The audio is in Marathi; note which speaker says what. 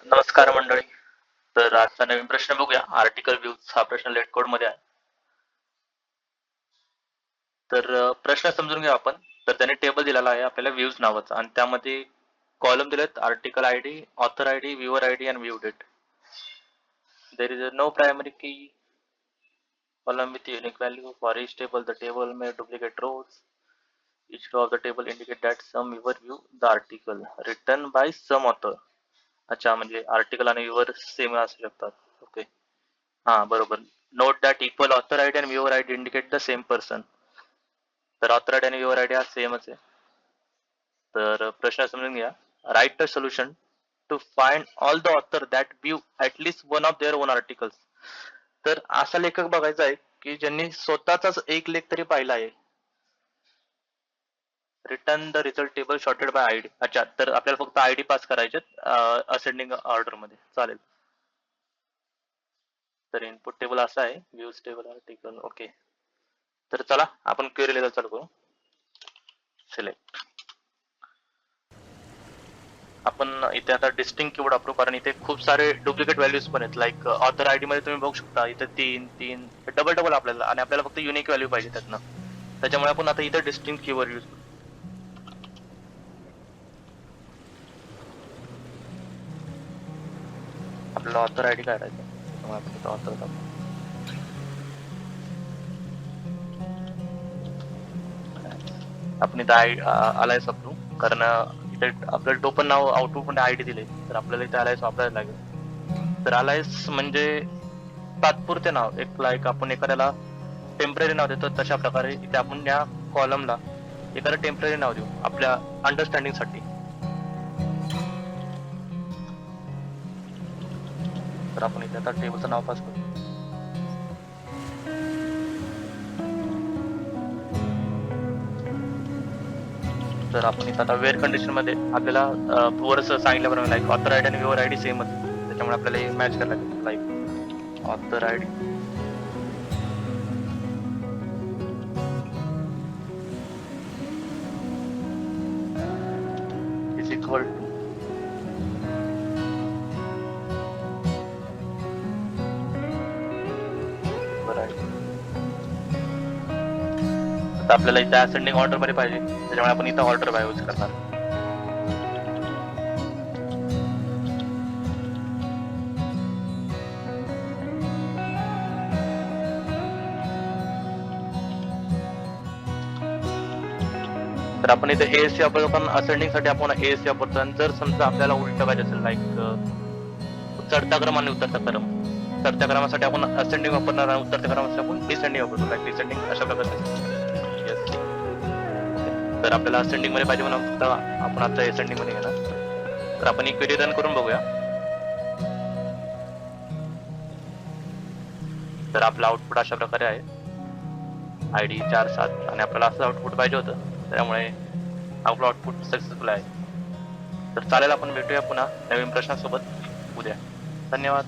Speaker 1: नमस्कार मंडळी. तर आजचा नवीन प्रश्न बघूया. आर्टिकल व्ह्यूज हा प्रश्न लेट कोड मध्ये आहे. तर प्रश्न समजून घेऊ आपण. तर त्याने टेबल दिलेला आहे आपल्याला व्ह्यूज नावाचा आणि त्यामध्ये कॉलम दिलेत article ID, author ID, viewer ID आणि view date. There is no primary key column with unique value for each table. The table may duplicate rows. Each row of the table indicate that some viewer view the article written by some author. अच्छा, म्हणजे आर्टिकल आणि व्ह्यूअर सेम असू शकतात. ओके. हा बरोबर. Note that equal author ID आणि viewer ID indicate the same person. तर ऑथर आयडी आणि व्ह्यूअर आयडी हा सेमच आहे. तर प्रश्न समजून घ्या. Write a solution to find all the author that view at least one of their own articles. तर असा लेखक बघायचा आहे की ज्यांनी स्वतःचाच एक लेख तरी पाहिला आहे. Return the result table sorted by ID. अच्छा, तर आपल्याला फक्त आयडी पास करायचे असेंडिंग ऑर्डर मध्ये. चालेल. तर इनपुट टेबल असा आहे, व्ह्यूज टेबल आर्टिकल. ओके. तर चला आपण क्वेरी लेवल चालू करू. सिलेक्ट. आपण इथे आता डिस्टिंग कीवर्ड वापरू कारण इथे खूप सारे डुप्लिकेट व्हॅल्यूज पण आहेत. लाईक ऑथर आयडी मध्ये तुम्ही बघू शकता इथे 3 डबल आपल्याला, आणि आपल्याला फक्त युनिक व्हॅल्यू पाहिजे त्यातनं. त्याच्यामुळे आपण आता इथे डिस्टिंग कीवर्ड यूज करू. आपल्याला ऑथर आयडी काढायचं, त्यामुळे आपण इथे ऑथर टाकू. आपण इथे अलायन्स वापरू कारण इथे आपल्याला टोपन नाव आउटपुट मध्ये आयडी दिले, तर आपल्याला इथे अलायन्स वापरायला लागेल. तर अलायन्स म्हणजे तात्पुरते नाव. एक लाईक आपण एखाद्याला टेम्पररी नाव देतो, तशा प्रकारे इथे आपण या कॉलमला एखादं टेम्पररी नाव देऊ आपल्या अंडरस्टँडिंग साठी. तर आपण इथे आता टेबलचं नाव पास करू. तर आपण इथं आता वेअर कंडिशन मध्ये आपल्याला वर सांगितल्याप्रमाणे लाईक ऑथर आयडी आणि व्ह्यूअर आयडी सेमच, त्याच्यामुळे आपल्याला मॅच करायला लागेल. Like author ID is equal to आपल्याला इथे असेंडिंग ऑर्डर मध्ये पाहिजे, त्याच्यामुळे आपण इथं ऑर्डर बाय यूज करणार. तर आपण इथे एएससी वापरतो, पण असेंडिंग साठी आपण एएससी वापरतो. आणि जर समजा आपल्याला उलट पाहिजे असेल, लाईक चढत्या क्रम आणि उतरत्या क्रम, चढत्या क्रमासाठी आपण असेंडिंग वापरणार आणि उतरत्या क्रमासाठी आपण डिसेंडिंग वापरतो. लाईक डिसेंडिंग अशा प्रकारचे. तर आपल्याला असेंडिंग मध्ये पाहिजे म्हणून फक्त आपण आता असेंडिंग मध्ये घेणार. तर आपण एक क्वेरी रन करून बघूया. तर आपलं आउटपुट अशा प्रकारे आहे, आयडी 47, आणि आपल्याला असं आउटपुट पाहिजे होतं, त्यामुळे आपलं आउटपुट सक्सेसफुल आहे. तर चालेल, आपण भेटूया पुन्हा नवीन प्रश्नासोबत उद्या. धन्यवाद.